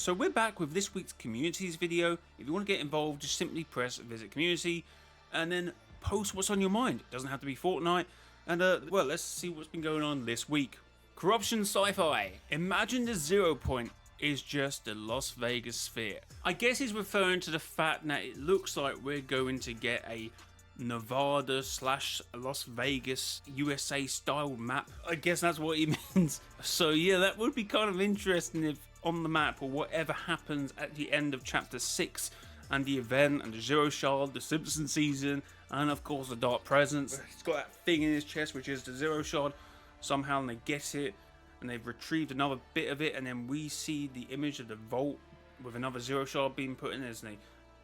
So we're back with this week's communities video. If you want to get involved, just simply press visit community and then post what's on your mind. It doesn't have to be Fortnite. And well, let's see what's been going on this week. Corruption sci-fi. Imagine the 0 point is just the Las Vegas sphere. I guess he's referring to the fact that it looks like we're going to get a Nevada / Las Vegas USA style map. I guess that's what he means. So yeah, that would be kind of interesting if on the map or whatever happens at the end of chapter 6 and the event and the Zero Shard, the Simpson season, and of course the Dark Presence. He's got that thing in his chest which is the Zero Shard. Somehow they get it and they've retrieved another bit of it, and then we see the image of the vault with another Zero Shard being put in, isn't he?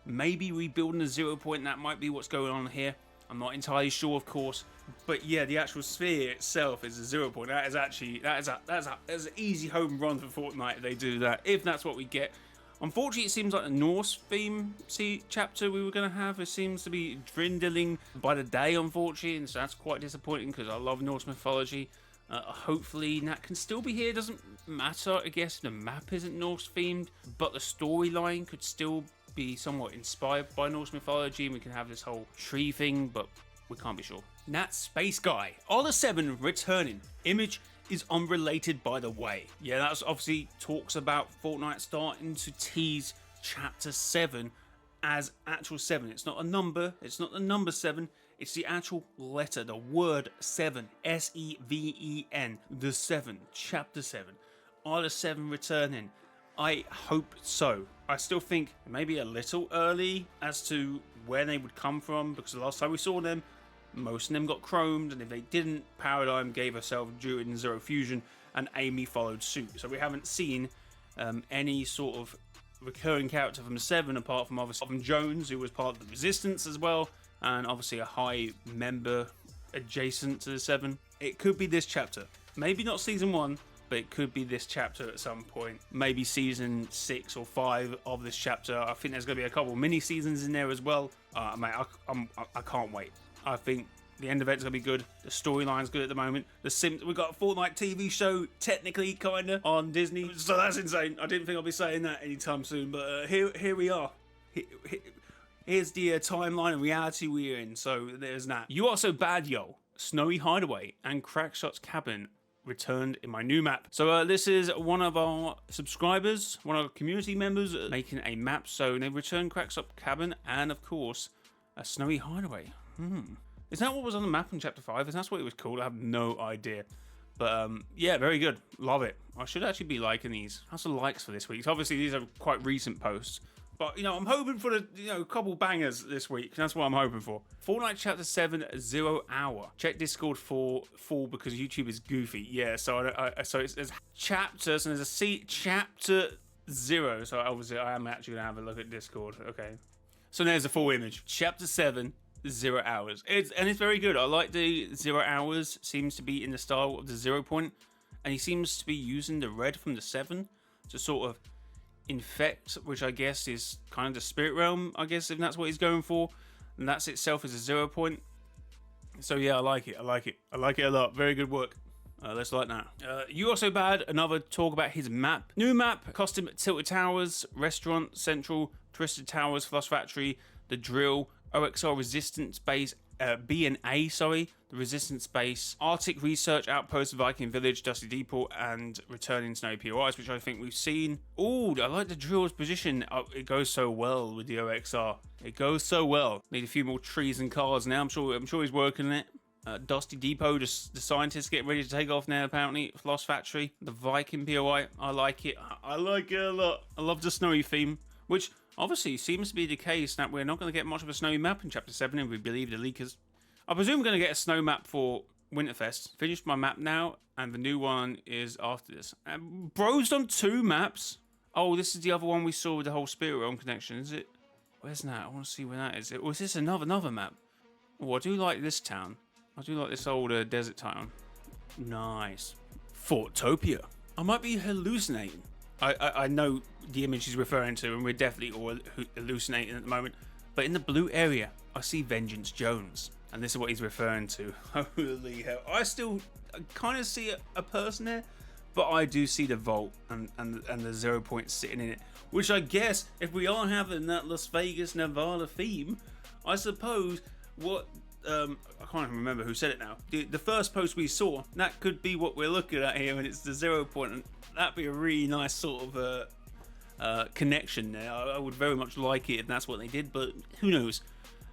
Maybe rebuilding the 0 point, that might be what's going on here. I'm not entirely sure, of course, but yeah, the actual sphere itself is a 0 point. That is actually that's an easy home run for Fortnite if they do that, if that's what we get. Unfortunately, it seems like the Norse theme chapter we were going to have, it seems to be dwindling by the day, unfortunately, and so that's quite disappointing because I love Norse mythology. Hopefully that can still be here. Doesn't matter, I guess the map isn't Norse themed, but the storyline could still be somewhat inspired by Norse mythology, and we can have this whole tree thing, but we can't be sure. Nat Space Guy, are the 7 returning? Image is unrelated, by the way. Yeah, that's obviously talks about Fortnite starting to tease chapter 7 as actual 7. It's not a number, it's not the number 7, it's the actual letter, the word 7, S-E-V-E-N, the 7, chapter 7. Are the 7 returning? I hope so. I still think maybe a little early as to where they would come from, because the last time we saw them, most of them got chromed, and if they didn't, Paradigm gave herself during Zero Fusion, and Amy followed suit. So we haven't seen any sort of recurring character from 7, apart from obviously from Jones, who was part of the Resistance as well, and obviously a high member adjacent to the 7. It could be this chapter. Maybe not season 1, but it could be this chapter at some point. Maybe season 6 or 5 of this chapter. I think there's going to be a couple mini seasons in there as well. Mate, I can't wait. I think the end event's going to be good. The storyline's good at the moment. We've got a Fortnite TV show, technically, kind of, on Disney. So that's insane. I didn't think I'd be saying that anytime soon, but here we are. Here's the timeline and reality we're in. So there's that. You Are So Bad, Yo, Snowy Hideaway, and Crackshot's Cabin returned in my new map. So this is one of our subscribers, one of our community members making a map. So they returned Crackshot Cabin and of course a Snowy Hideaway. Is that what was on the map in chapter 5? Is that what it was called? I have no idea. But yeah, very good. Love it. I should actually be liking these. How's the likes for this week? Obviously these are quite recent posts. But, you know, I'm hoping for the, couple bangers this week. That's what I'm hoping for. Fortnite Chapter 7, 0 hour. Check Discord for full because YouTube is goofy. Yeah, so there's chapters and there's a chapter 0. So obviously I am actually going to have a look at Discord. Okay. So there's a full image. Chapter 7, 0 hours. It's very good. I like the 0 hours. Seems to be in the style of the 0 point. And he seems to be using the red from the 7 to sort of infect, which I guess is kind of the spirit realm, I guess, if that's what he's going for, and that's itself is a 0 point. So yeah, I like it a lot. Very good work. Let's like that. You Are So Bad, another talk about his map. New map, costume Tilted Towers, Restaurant Central, Twisted Towers, Floss Factory, The Drill, OXR Resistance Base, B&A, the Resistance Base, Arctic Research Outpost, Viking Village, Dusty Depot, and returning Snowy POIs, which I think we've seen. Ooh, I like the Drill's position. Oh, it goes so well with the OXR. It goes so well. Need a few more trees and cars now. I'm sure he's working on it. Dusty Depot, just the scientists getting ready to take off now, apparently. Floss Factory, the Viking POI. I like it. I like it a lot. I love the snowy theme, which obviously seems to be the case that we're not going to get much of a snowy map in Chapter 7 if we believe the leakers. I presume we're going to get a snow map for Winterfest. Finished my map now, and the new one is after this. Bro's done 2 maps. Oh, this is the other one we saw with the whole Spirit Realm connection, is it? Where's that? I want to see where that is. Or is this another map? Oh, I do like this town. I do like this old desert town. Nice. Fortopia. I might be hallucinating. I know the image he's referring to, and we're definitely all hallucinating at the moment. But in the blue area, I see Vengeance Jones. And this is what he's referring to. Holy hell. I still kind of see a person there, but I do see the vault and the 0 point sitting in it, which I guess if we are having that Las Vegas, Nevada theme, I suppose what I can't even remember who said it now. The first post we saw, that could be what we're looking at here, and it's the 0 point, and that'd be a really nice sort of connection there. I would very much like it if that's what they did, but who knows?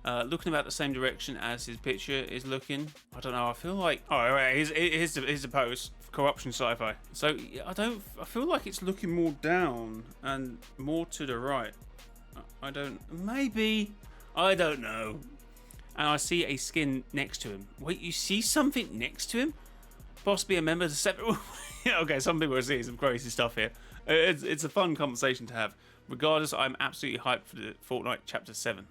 Looking about the same direction as his picture is looking. I don't know. I feel like here's the post. Corruption sci-fi. So I feel like it's looking more down and more to the right. I don't know. And I see a skin next to him. Wait, you see something next to him? Possibly a member of the separate. Yeah, okay, some people are seeing some crazy stuff here. It's a fun conversation to have. Regardless, I'm absolutely hyped for the Fortnite Chapter 7.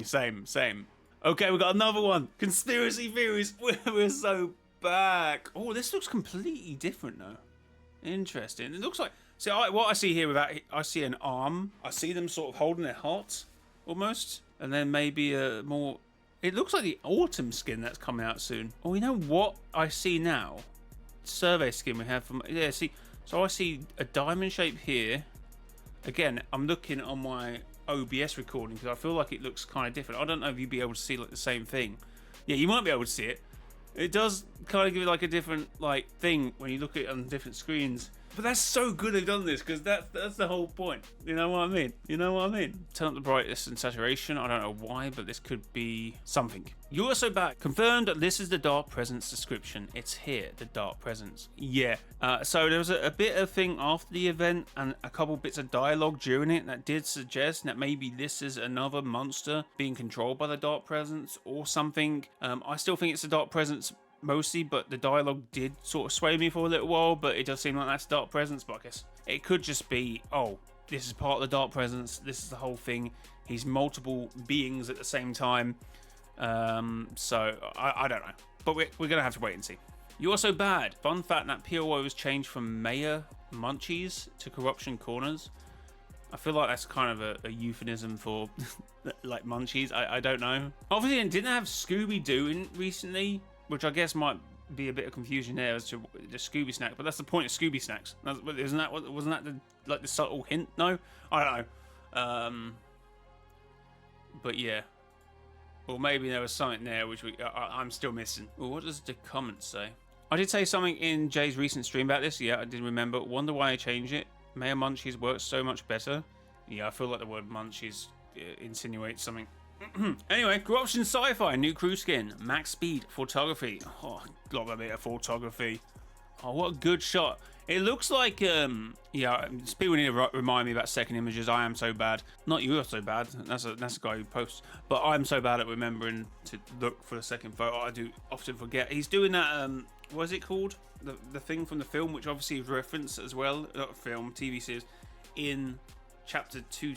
Same. Okay, we got another one. Conspiracy theories. We're so back. Oh, this looks completely different though. Interesting. It looks like. See, what I see here I see an arm. I see them sort of holding their hearts, almost, and then maybe a more. It looks like the autumn skin that's coming out soon. Oh, you know what I see now? Survey skin we have from. Yeah, see. So I see a diamond shape here. Again, I'm looking on my OBS recording because I feel like it looks kind of different. I don't know if you'd be able to see like the same thing. Yeah, you might be able to see it. It does kind of give it like a different like thing when you look at it on different screens. But that's so good they've done this because that's the whole point. You know what I mean? Turn up the brightness and saturation. I don't know why, but this could be something. You're also back. Confirmed that this is the Dark Presence description. It's here, the Dark Presence. Yeah. So there was a bit of thing after the event and a couple bits of dialogue during it that did suggest that maybe this is another monster being controlled by the Dark Presence or something. I still think it's the Dark Presence mostly, but the dialogue did sort of sway me for a little while, but it does seem like that's Dark Presence. But I guess it could just be, oh, this is part of the Dark Presence, this is the whole thing, he's multiple beings at the same time. So I don't know, but we're gonna have to wait and see. You Are So Bad. Fun fact that POI was changed from Mayor Munchies to Corruption Corners. I feel like that's kind of a euphemism for like munchies. I don't know. Obviously it didn't have Scooby-Doo in recently, which I guess might be a bit of confusion there as to the Scooby snack, but that's the point of Scooby snacks. Wasn't that the subtle hint? No, I don't know. But yeah, or maybe there was something there which I'm still missing. Well, what does the comment say? I did say something in Jay's recent stream about this. Yeah, I did remember. Wonder why I changed it. Mayor Munchies works so much better. Yeah, I feel like the word Munchies insinuates something. Anyway, Corruption Sci-Fi, new crew skin, max speed, photography. Oh, love a bit of photography. Oh, what a good shot. It looks like, yeah, people need to remind me about second images. I am so bad. Not You Are So Bad. That's a guy who posts. But I'm so bad at remembering to look for the second photo. I do often forget. He's doing that, what is it called? The thing from the film, which obviously is referenced as well, not film, TV series, in Chapter 4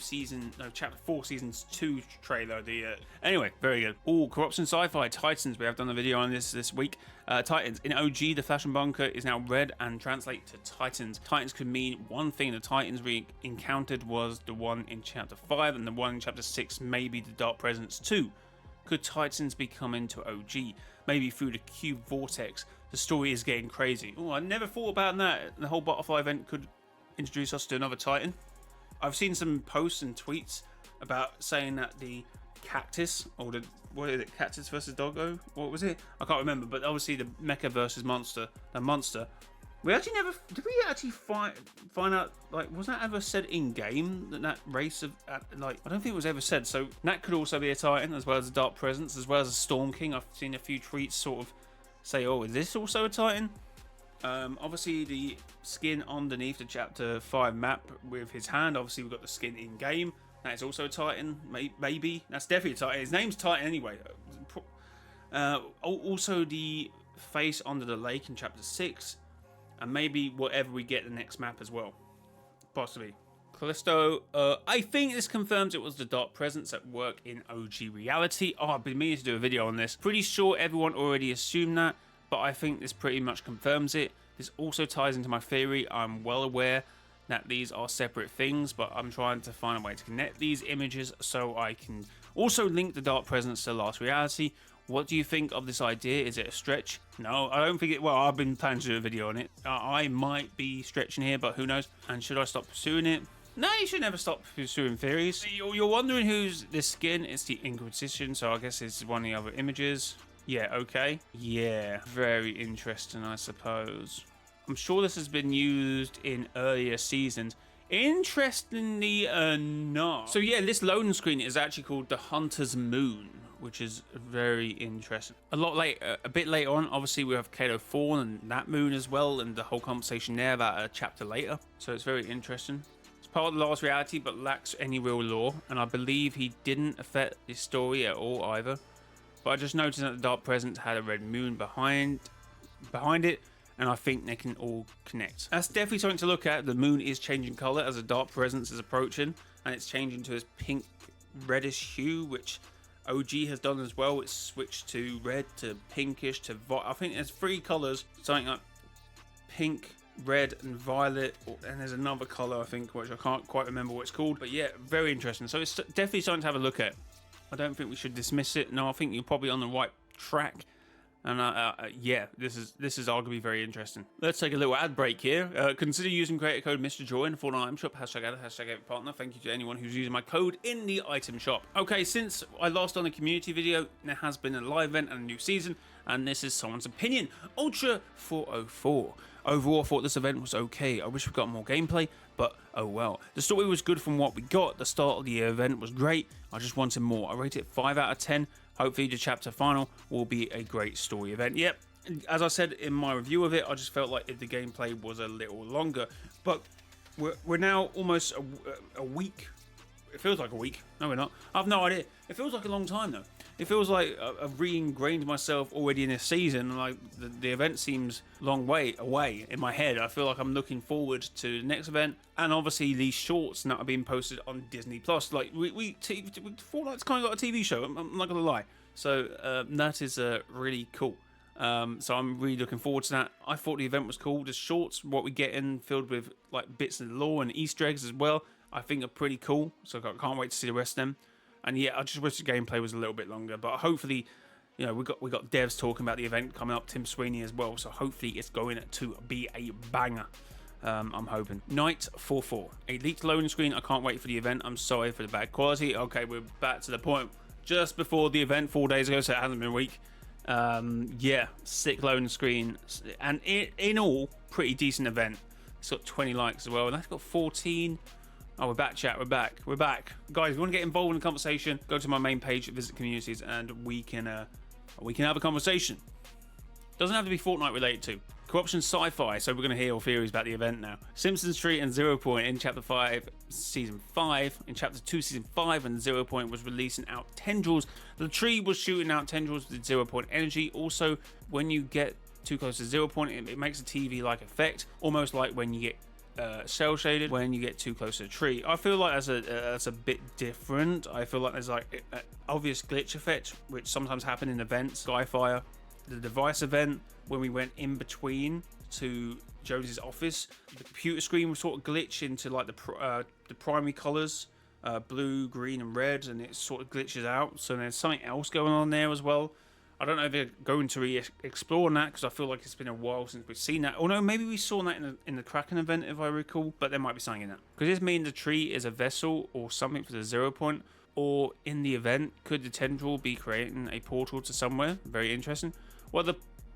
Seasons 2 trailer. Anyway, very good. Oh, Corruption Sci-Fi, Titans. We have done a video on this week. Titans. In OG, the Fashion Bunker is now red and translate to Titans. Titans could mean one thing. The Titans we encountered was the one in Chapter 5, and the one in Chapter 6 maybe the Dark Presence 2. Could Titans be coming to OG? Maybe through the Cube Vortex. The story is getting crazy. Oh, I never thought about that. The whole Butterfly event could introduce us to another Titan. I've seen some posts and tweets about saying that the cactus, or what is it, cactus versus doggo? What was it? I can't remember, but obviously the mecha versus monster, the monster. We actually never, did we actually find out, like, was that ever said in game, that race of, like, I don't think it was ever said. So that could also be a Titan, as well as a Dark Presence, as well as a Storm King. I've seen a few tweets sort of say, oh, is this also a Titan? Obviously the skin underneath the Chapter 5 map with his hand, obviously we've got the skin in game, that is also a Titan, maybe, that's definitely a Titan, his name's Titan anyway. Also the face under the lake in Chapter 6, and maybe whatever we get the next map as well, possibly. Callisto, I think this confirms it was the Dark Presence at work in OG reality. Oh, I've been meaning to do a video on this. Pretty sure everyone already assumed that, but I think this pretty much confirms it. This also ties into my theory. I'm well aware that these are separate things, but I'm trying to find a way to connect these images so I can also link the Dark Presence to Last Reality, What do you think of this idea? Is it a stretch? No, I don't think it. Well, I've been planning to do a video on it. I might be stretching here, but who knows? And should I stop pursuing it? No, you should never stop pursuing theories. You're wondering who's this skin. It's the Inquisition, so I guess it's one of the other images. Yeah, okay. Yeah, very interesting, I suppose. I'm sure this has been used in earlier seasons. Interestingly enough. So yeah, this loading screen is actually called the Hunter's Moon, which is very interesting. A bit later on, obviously we have Kato Fawn and that moon as well, and the whole conversation there about a chapter later. So it's very interesting. It's part of the last reality, but lacks any real lore, and I believe he didn't affect the story at all either. But I just noticed that the Dark Presence had a red moon behind it, and I think they can all connect. That's definitely something to look at. The moon is changing color as the Dark Presence is approaching, and it's changing to this pink reddish hue, which OG has done as well. It's switched to red to pinkish to I think there's 3 colors, something like pink, red and violet, and there's another color I think which I can't quite remember what it's called, but yeah, very interesting. So it's definitely something to have a look at. I don't think we should dismiss it. No, I think you're probably on the right track. And yeah, this is arguably very interesting. Let's take a little ad break here. Consider using creator code Mr. Joy in the Fortnite item shop. #ad, #partner. Thank you to anyone who's using my code in the item shop. Okay, since I last done a community video, there has been a live event and a new season, and this is someone's opinion. Ultra 404. Overall, I thought this event was okay. I wish we got more gameplay, but oh well. The story was good from what we got. The start of the event was great. I just wanted more. I rate it 5 out of 10. Hopefully the chapter final will be a great story event. Yep, as I said in my review of it, I just felt like if the gameplay was a little longer. But we're now almost a week. It feels like a week. No, we're not. I have no idea. It feels like a long time though. It feels like I've re-ingrained myself already in this season. Like the event seems long way away in my head. I feel like I'm looking forward to the next event, and obviously these shorts that are being posted on Disney Plus. Like Fortnite's kind of got a TV show. I'm not gonna lie. So that is really cool. So I'm really looking forward to that. I thought the event was cool. The shorts, what we get in, filled with like bits of lore and Easter eggs as well, I think are pretty cool. So I can't wait to see the rest of them. And yeah, I just wish the gameplay was a little bit longer. But hopefully, you know, we got devs talking about the event coming up, Tim Sweeney as well. So hopefully it's going to be a banger. I'm hoping. Night 4-4. A leaked loading screen. I can't wait for the event. I'm sorry for the bad quality. Okay, we're back to the point just before the event 4 days ago, so it hasn't been a week. Yeah, sick loading screen. And in all, pretty decent event. It's got 20 likes as well. And that's got 14. Oh, we're back, chat. We're back. We're back, guys. If you want to get involved in the conversation, go to my main page, visit communities, and we can have a conversation. Doesn't have to be Fortnite related to. Corruption sci-fi. So we're going to hear all theories about the event now. Simpsons Tree and 0 Point in Chapter 5, Season 5. In Chapter 2, Season 5, when 0 Point was releasing out tendrils, the tree was shooting out tendrils with 0 Point energy. Also, when you get too close to 0 Point, it makes a TV-like effect, almost like when you get cell shaded when you get too close to the tree. I feel like that's a bit different. I feel like there's like an obvious glitch effect which sometimes happen in events. Skyfire, the device event, when we went in between to Jones's office, the computer screen was sort of glitch into like the primary colors, blue, green and red, and it sort of glitches out. So there's something else going on there as well. I don't know if they're going to explore that, because I feel like it's been a while since we've seen that. Or no, maybe we saw that in the Kraken event, if I recall, but there might be something in that. Could this mean the tree is a vessel or something for the 0 Point? Or in the event, could the tendril be creating a portal to somewhere? Very interesting. Well, the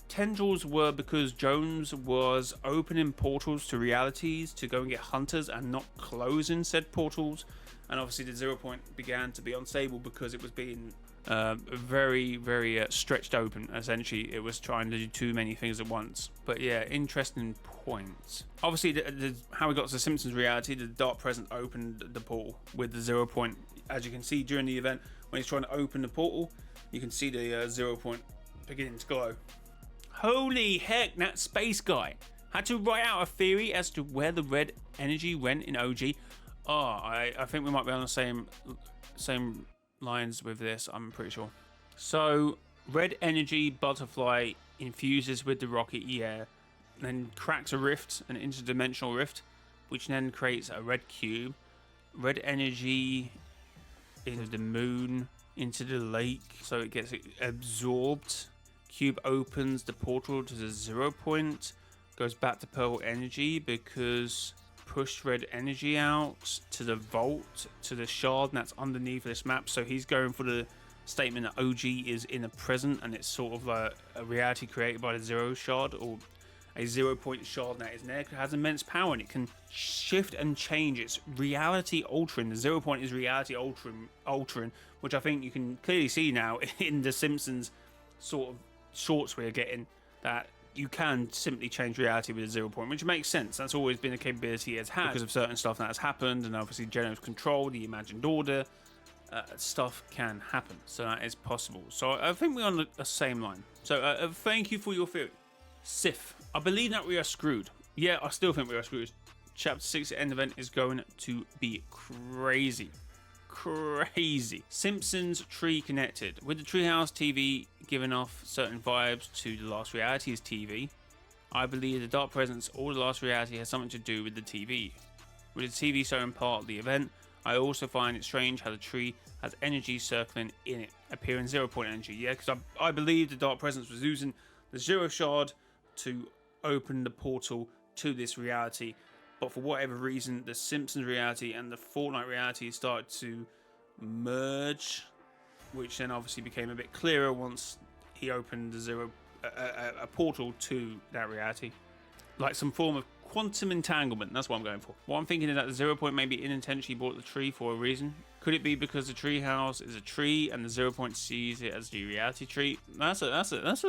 tendrils were because Jones was opening portals to realities to go and get hunters and not closing said portals. And obviously the 0 Point began to be unstable because it was being very, very stretched open. Essentially, it was trying to do too many things at once. But yeah, interesting points. Obviously, how we got to the Simpsons reality, the Dark Presence opened the portal with the 0 Point. As you can see during the event, when he's trying to open the portal, you can see the 0 Point beginning to glow. Holy heck, that space guy had to write out a theory as to where the red energy went in OG. Oh, I think we might be on the same lines with this, I'm pretty sure. So red energy butterfly infuses with the rocket, yeah, then cracks a rift, an interdimensional rift, which then creates a red cube. Red energy into the moon, into the lake, so it gets absorbed. Cube opens the portal to the 0 point, goes back to purple energy because pushed red energy out to the vault, to the shard, and that's underneath this map. So he's going for the statement that OG is in the present, and it's sort of a reality created by the 0 shard, or a 0 point shard that is there. It has immense power and it can shift and change. It's reality altering. The 0 point is reality altering, which I think you can clearly see now in the Simpsons sort of shorts we're getting, that you can simply change reality with a 0 point, which makes sense. That's always been a capability it's had because of certain stuff that has happened, and obviously Geno's control, the imagined order, stuff can happen. So that is possible. So I think we're on the same line. So thank you for your theory. Sif, I believe that we are screwed. Yeah, I still think we are screwed. Chapter 6 end event is going to be crazy. Crazy. Simpsons tree connected. With the Treehouse TV giving off certain vibes to the Last Reality's TV, I believe the Dark Presence or the Last Reality has something to do with the TV. With the TV so part of the event, I also find it strange how the tree has energy circling in it, appearing 0 point energy. Yeah, because I believe the Dark Presence was using the 0 shard to open the portal to this reality, but for whatever reason the Simpsons reality and the Fortnite reality started to merge, which then obviously became a bit clearer once he opened the a portal to that reality, like some form of quantum entanglement. That's what I'm going for. What I'm thinking is that the 0 point maybe unintentionally bought the tree for a reason. Could it be because the tree house is a tree and the 0 point sees it as the reality tree? That's a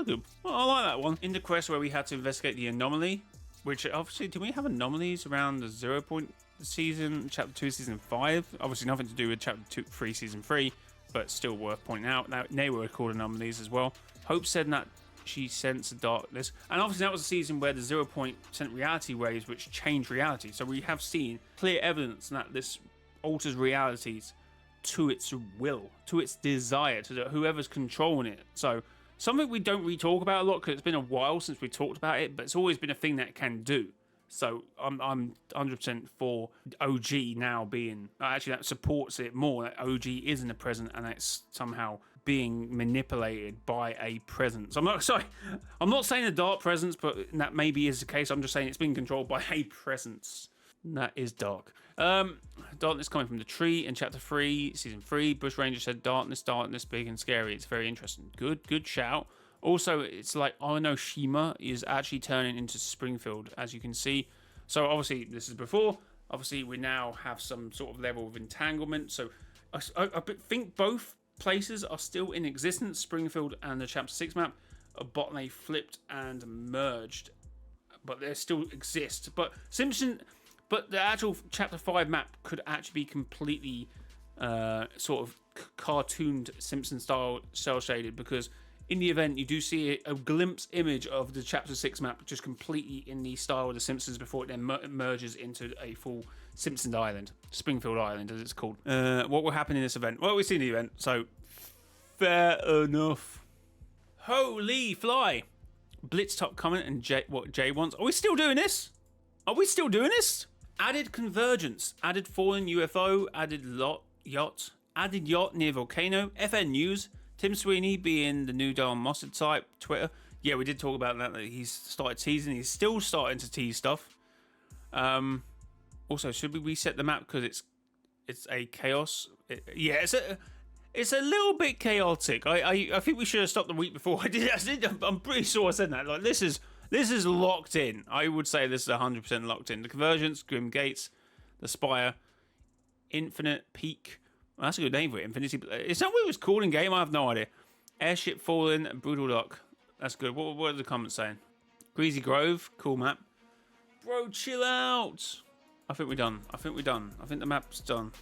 good. Well, I like that one. In the quest where we had to investigate the anomaly, which obviously, do we have anomalies around the 0 point season, chapter 2, season 5? Obviously nothing to do with chapter 3, season 3, but still worth pointing out. Now, they were called anomalies as well. Hope said that she sensed the darkness, and obviously that was a season where the 0 point sent reality waves which changed reality. So we have seen clear evidence that this alters realities to its will, to its desire, to whoever's controlling it. So something we don't really talk about a lot because it's been a while since we talked about it, but it's always been a thing that it can do. So I'm 100% for OG now being, actually that supports it more, that OG is in the present and it's somehow being manipulated by a presence. I'm not saying a dark presence, but that maybe is the case. I'm just saying it's being controlled by a presence. That is dark. Darkness coming from the tree in chapter 3, season 3. Bush Ranger said darkness, big and scary. It's very interesting. Good shout. Also, it's like Shima is actually turning into Springfield, as you can see. So obviously, this is before. Obviously, we now have some sort of level of entanglement. So I think both places are still in existence, Springfield and the chapter 6 map, but they flipped and merged. But they still exist. But the actual chapter 5 map could actually be completely sort of cartooned, Simpson style, cell shaded, because in the event you do see a glimpse image of the chapter 6 map just completely in the style of the Simpsons before it then merges into a full Simpsons Island, Springfield Island as it's called. What will happen in this event? Well, we've seen the event, so fair enough. Holy fly! Blitz top comment and Jay wants. Are we still doing this? Added convergence, added fallen UFO, added yacht, added yacht near volcano, FN News, Tim Sweeney being the new Darren Mossad type, Twitter. Yeah, we did talk about that he's started teasing. He's still starting to tease stuff. Also, should we reset the map because it's a chaos? It's a little bit chaotic. I think we should have stopped the week before. I'm pretty sure I said that. Like this is locked in. I would say this is 100% locked in. The Convergence, Grim Gates, the Spire, Infinite Peak. Well, that's a good name for it. Infinity. Is that what it was called in game? I have no idea. Airship Fallen, Brutal Dock. That's good. What are the comments saying? Greasy Grove, cool map. Bro, chill out. I think we're done. I think the map's done.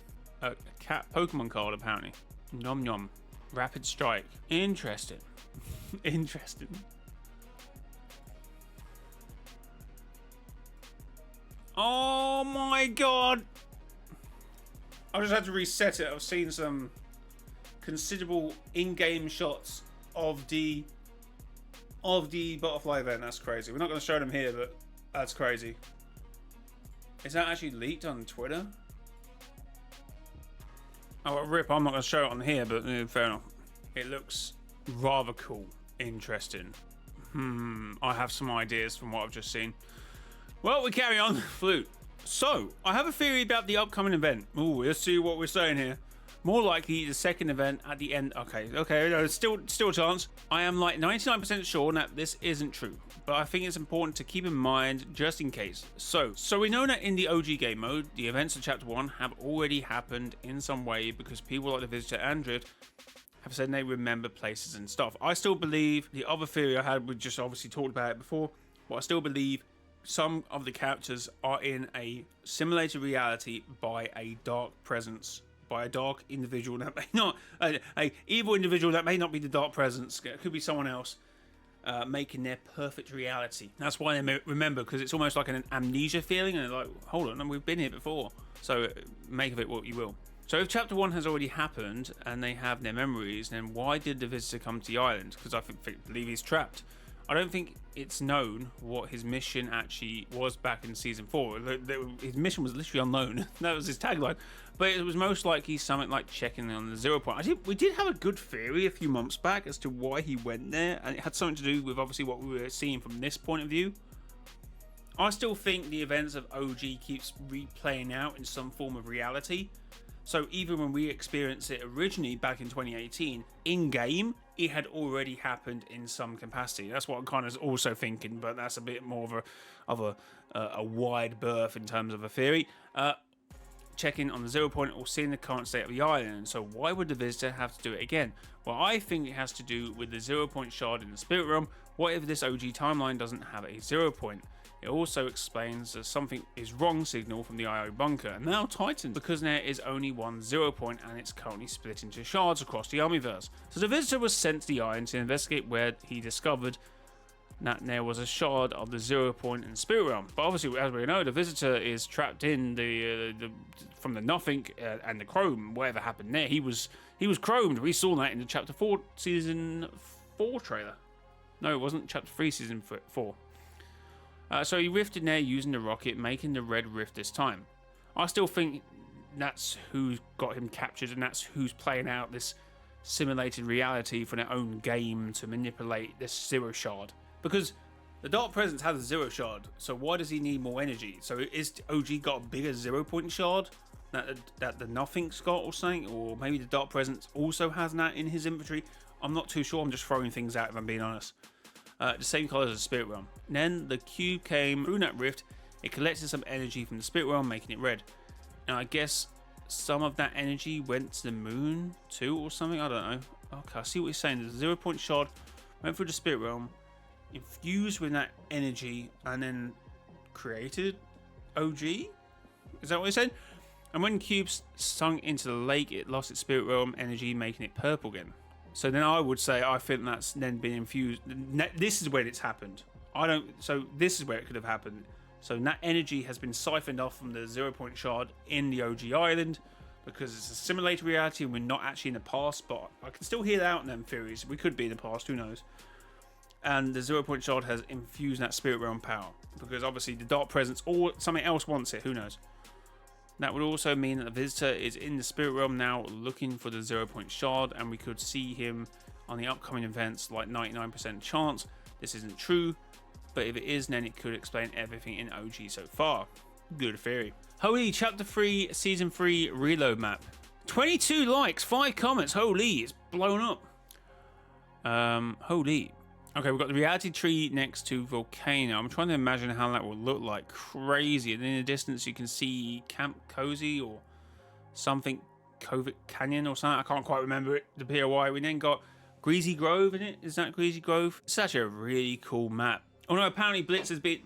A cat Pokemon card apparently. Nom nom. Rapid Strike. Interesting. Interesting. Oh my god. I just had to reset it. I've seen some considerable in-game shots of the butterfly event. That's crazy. We're not going to show them here, but that's crazy. Is that actually leaked on Twitter? Oh, rip, I'm not going to show it on here, but fair enough. It looks rather cool. Interesting. I have some ideas from what I've just seen. Well, we carry on. Flute. So, I have a theory about the upcoming event. Ooh, let's see what we're saying here. More likely the second event at the end. Okay, no, still a chance. I am like 99% sure that this isn't true, but I think it's important to keep in mind just in case. So we know that in the OG game mode, the events of Chapter 1 have already happened in some way because people like the Visitor and Drift have said they remember places and stuff. I still believe the other theory I had, we just obviously talked about it before, but I still believe some of the characters are in a simulated reality by a dark presence, by a dark individual that may not, a evil individual that may not be the dark presence. It could be someone else making their perfect reality. That's why they remember, because it's almost like an amnesia feeling, and they're like, hold on, we've been here before. So make of it what you will. So if Chapter 1 has already happened and they have their memories, then why did the Visitor come to the island? Because I believe he's trapped. I don't think it's known what his mission actually was back in Season 4. His mission was literally unknown. That was his tagline. But it was most likely something like checking on the 0 point. We did have a good theory a few months back as to why he went there, and it had something to do with obviously what we were seeing from this point of view. I still think the events of OG keeps replaying out in some form of reality. So even when we experienced it originally back in 2018, in-game, it had already happened in some capacity. That's what I'm kind of also thinking, but that's a bit more of a wide berth in terms of a theory. Checking on the 0 point or seeing the current state of the island. So why would the Visitor have to do it again? Well, I think it has to do with the 0 point shard in the Spirit Realm. What if this OG timeline doesn't have a 0 point? It also explains that something is wrong signal from the IO bunker, and now Titan, because there is only one 0 point and it's currently split into shards across the Armyverse. So the Visitor was sent to the island to investigate, where he discovered that there was a shard of the 0 point in the Spirit Realm. But obviously, as we know, the Visitor is trapped in from the nothing and the chrome. Whatever happened there, he was chromed. We saw that in the Chapter 4 Season 4 trailer. No, it wasn't. Chapter 3 Season 4. So he rifted there using the rocket, making the red rift this time. I still think that's who got him captured, and that's who's playing out this simulated reality for their own game to manipulate this 0 shard. Because the Dark Presence has a 0 shard, so why does he need more energy? So is OG got a bigger 0 point shard that the Nothing's got or something? Or maybe the Dark Presence also has that in his inventory? I'm not too sure, I'm just throwing things out if I'm being honest. The same colour as the Spirit Realm. Then the cube came through that rift, it collected some energy from the Spirit Realm, making it red. Now I guess some of that energy went to the moon too or something, I don't know. Okay, I see what he's saying. The 0 point shard went through the Spirit Realm, infused with that energy, and then created OG? Is that what he said? And when cubes sunk into the lake, it lost its Spirit Realm energy, making it purple again. So then I would say I think that's then been infused. This is when it's happened. So this is where it could have happened. So that energy has been siphoned off from the 0 point shard in the OG island, because it's a simulated reality and we're not actually in the past. But I can still hear that out in them theories. We could be in the past, who knows? And the 0 point shard has infused that Spirit Realm power, because obviously the Dark Presence or something else wants it. Who knows? That would also mean that the Visitor is in the Spirit Realm now looking for the 0 point shard, and we could see him on the upcoming events, like 99% chance. This isn't true, but if it is, then it could explain everything in OG so far. Good theory. Holy, Chapter 3 Season 3 reload map. 22 likes, 5 comments. Holy, it's blown up. Holy. Okay, we've got the reality tree next to Volcano. I'm trying to imagine how that will look like. Crazy. And in the distance, you can see Camp Cozy or something. Covert Canyon or something. I can't quite remember it. The POI. We then got Greasy Grove in it. Is that Greasy Grove? It's actually a really cool map. Although apparently Blitz is being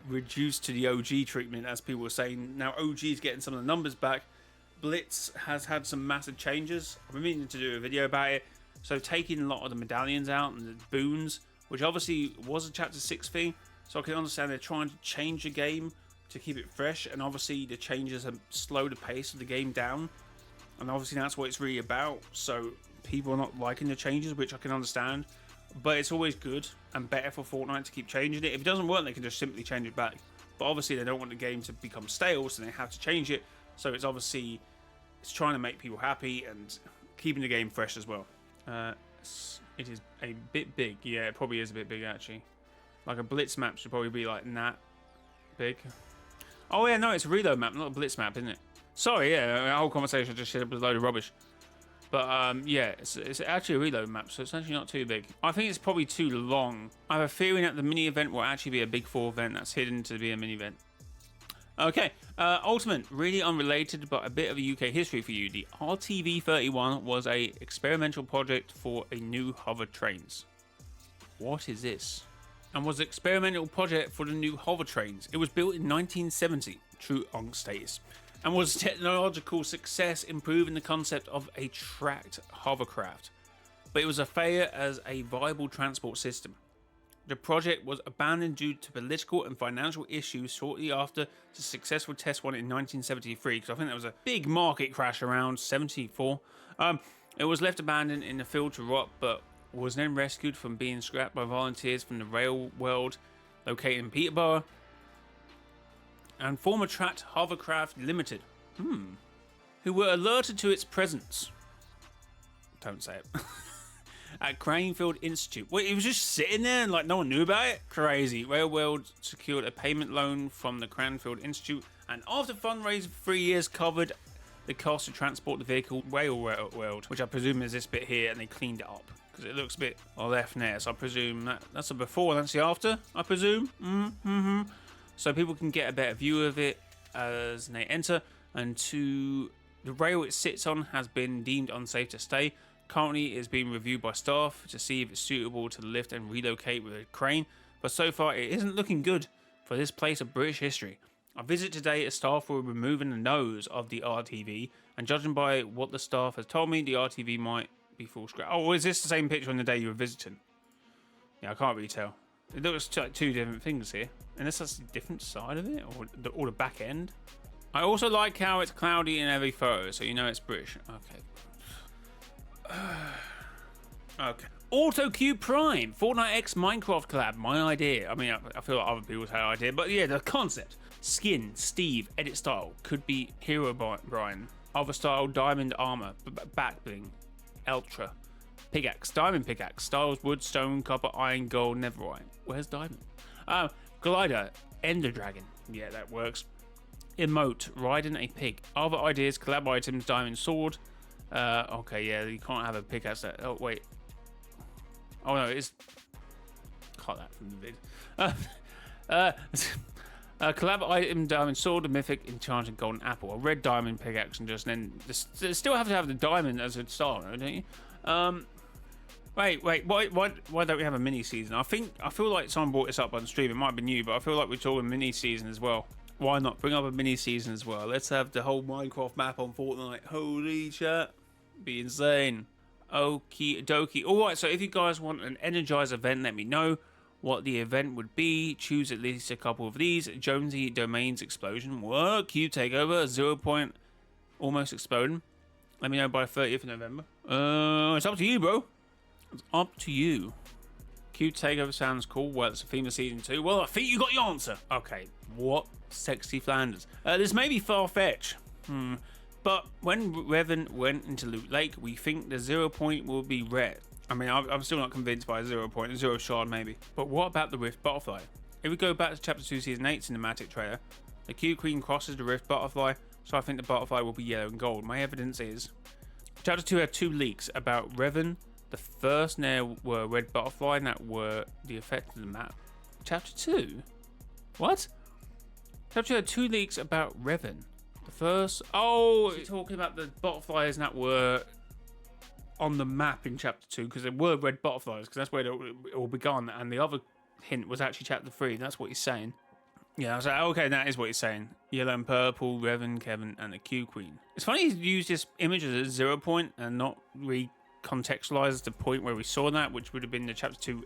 reduced to the OG treatment, as people were saying. Now OG is getting some of the numbers back. Blitz has had some massive changes. I've been meaning to do a video about it. So taking a lot of the medallions out and the boons, which obviously was a Chapter 6 thing. So I can understand they're trying to change the game to keep it fresh. And obviously the changes have slowed the pace of the game down. And obviously that's what it's really about. So people are not liking the changes, which I can understand. But it's always good and better for Fortnite to keep changing it. If it doesn't work, they can just simply change it back. but obviously they don't want the game to become stale, so they have to change it. So it's obviously trying to make people happy and keeping the game fresh as well. It is a bit big. Yeah, it probably is a bit big actually. Like a blitz map should probably be like that big. Oh yeah, no, it's a reload map, not a blitz map, isn't it? Sorry, yeah, the whole conversation just shit up with a load of rubbish. But yeah, it's actually a reload map, so it's actually not too big. I think it's probably too long. I have a feeling that the mini event will actually be a Big 4 event that's hidden to be a mini event. Okay, Ultimate, really unrelated, but a bit of a UK history for you. The RTV31 was a experimental project for a new hover trains. What is this? And was an experimental project for the new hover trains. It was built in 1970, true on status, and was a technological success, improving the concept of a tracked hovercraft. But it was a failure as a viable transport system. The project was abandoned due to political and financial issues shortly after the successful test one in 1973, because I think there was a big market crash around 74. It was left abandoned in the field to rot, but was then rescued from being scrapped by volunteers from the rail world located in Peterborough and former Tracked Hovercraft Limited, who were alerted to its presence. Don't say it. At Cranfield Institute. Wait, it was just sitting there and like no one knew about it? Crazy. Rail World secured a payment loan from the Cranfield Institute, and after fundraising for 3 years covered the cost to transport the vehicle. Rail World, which I presume is this bit here, and they cleaned it up because it looks a bit left there. So I presume that's a before and that's the after, I presume. So people can get a better view of it as they enter. And the rail it sits on has been deemed unsafe to stay. Currently, it's being reviewed by staff to see if it's suitable to lift and relocate with a crane, but so far it isn't looking good for this place of British history. I visit today as staff were removing the nose of the RTV, and judging by what the staff has told me, the RTV might be full scrap. Oh, is this the same picture on the day you were visiting? Yeah, I can't really tell. It looks like two different things here, unless that's a different side of it, or the back end. I also like how it's cloudy in every photo, so you know it's British. Okay. Okay. AutoQ Prime, Fortnite X Minecraft collab. My idea. I mean, I feel like other people's had an idea, but yeah, the concept. Skin, Steve, edit style. Could be Hero Brian. Other style, diamond armor, back bling, ultra. Pickaxe, diamond pickaxe. Styles, wood, stone, copper, iron, gold, netherite. Where's diamond? Glider, ender dragon. Yeah, that works. Emote, riding a pig. Other ideas, collab items, diamond sword. Okay, yeah, you can't have a pickaxe that. Oh, wait. Oh, no, it's. Cut that from the vid. Collab item, diamond sword, a mythic, enchanted golden apple. A red diamond pickaxe, and just then. Still have to have the diamond as a star, don't you? Wait, why don't we have a mini season? I feel like someone brought this up on stream. It might be new, but I feel like we're talking mini season as well. Why not bring up a mini season as well? Let's have the whole Minecraft map on Fortnite. Holy shit. Be insane. Okie dokie. Alright, so if you guys want an Energize event, let me know what the event would be. Choose at least a couple of these. Jonesy Domains Explosion. What? Q Takeover. 0 point almost exploding. Let me know by 30th of November. It's up to you, bro. It's up to you. Q Takeover sounds cool. Well, it's a theme of season 2. Well, I think you got your answer. Okay. What? Sexy Flanders. This may be far-fetched. But when Revan went into Loot Lake, we think the 0 point will be red. I mean, I'm still not convinced by a 0 point. A 0 shard, maybe. But what about the Rift Butterfly? If we go back to Chapter 2, Season 8 cinematic trailer, the Q Queen crosses the Rift Butterfly, so I think the butterfly will be yellow and gold. My evidence is... Chapter 2 had 2 leaks about Revan. The first there were red butterfly, and that were the effect of the map. Chapter 2? What? Chapter 2 had 2 leaks about Revan. The first... Oh, you're talking about the butterflies that were on the map in Chapter 2, because there were red butterflies, because that's where it all began, and the other hint was actually Chapter 3. That's what he's saying. Yeah, I was like, okay, that is what he's saying. Yellow and purple, Revan, Kevin, and the Q Queen. It's funny he's used this image as a 0 point and not recontextualized the point where we saw that, which would have been the Chapter 2...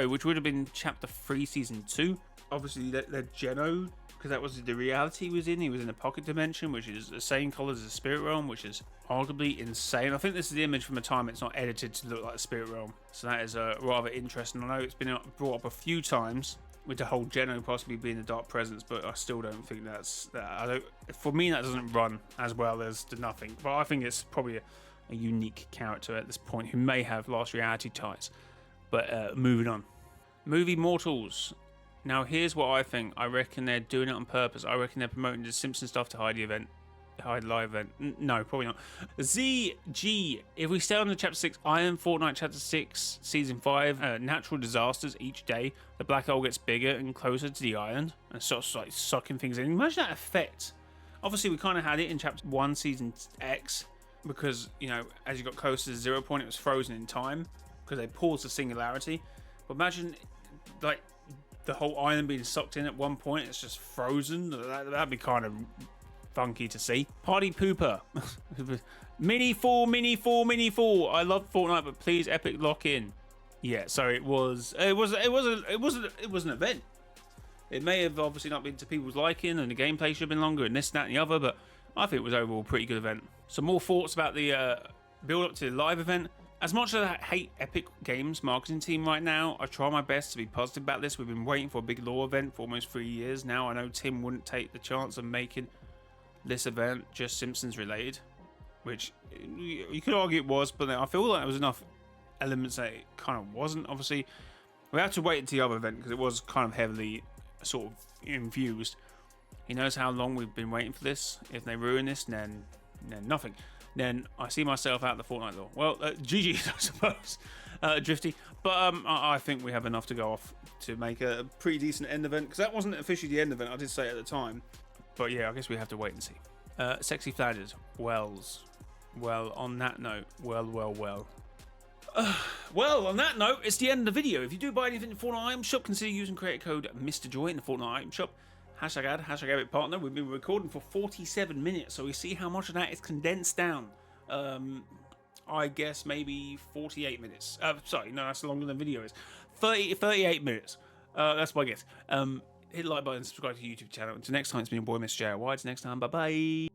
which would have been Chapter 3, Season 2. Obviously, they're Geno, because that was the reality he was in. He was in a pocket dimension, which is the same color as the Spirit Realm, which is arguably insane. I think this is the image from a time it's not edited to look like the Spirit Realm. So that is rather interesting. I know it's been brought up a few times with the whole Geno possibly being the Dark Presence, but I still don't think that's that. I don't. For me, that doesn't run as well as the Nothing. But I think it's probably a unique character at this point who may have lost reality ties. But moving on, movie Mortals. Now here's what I think. I reckon they're doing it on purpose. I reckon they're promoting the Simpsons stuff to hide the event. Hide live event. No, probably not. ZG. If we stay on the chapter 6, Iron Fortnite chapter 6, season 5, natural disasters each day. The black hole gets bigger and closer to the island and starts like sucking things in. Imagine that effect. Obviously, we kind of had it in chapter 1, season X, because, you know, as you got closer to the 0 point, it was frozen in time because they paused the singularity. But imagine, like, the whole island being sucked in at one point, it's just frozen. That'd be kind of funky to see. Party Pooper. Mini 4. I love Fortnite, but please Epic lock in. Yeah, so it was an event. It may have obviously not been to people's liking, and the gameplay should have been longer, and this, that, and the other, but I think it was overall a pretty good event. Some more thoughts about the build up to the live event. As much as I hate Epic Games marketing team right now, I try my best to be positive about this. We've been waiting for a big lore event for almost 3 years now. I know Tim wouldn't take the chance of making this event just Simpsons related, which you could argue it was, but I feel like there was enough elements that it kind of wasn't. Obviously, we have to wait until the other event because it was kind of heavily sort of infused. He knows how long we've been waiting for this. If they ruin this, then nothing. Then I see myself out the Fortnite lore. Well, GG, I suppose, Drifty. But I think we have enough to go off to make a pretty decent end event, because that wasn't officially the end event. I did say at the time. But yeah, I guess we have to wait and see. Sexy Flanders, Wells. Well, on that note, well. Well, on that note, it's the end of the video. If you do buy anything in the Fortnite item shop, consider using creator code MrJoy in the Fortnite item shop. Hashtag ad, hashtag Epic Partner. We've been recording for 47 minutes, so we see how much of that is condensed down. I guess maybe 48 minutes. Sorry, no, that's longer than the video is. 38 minutes. That's my guess. Hit the like button, subscribe to the YouTube channel. Until next time, it's been your boy, Mr. J. Next time, bye-bye.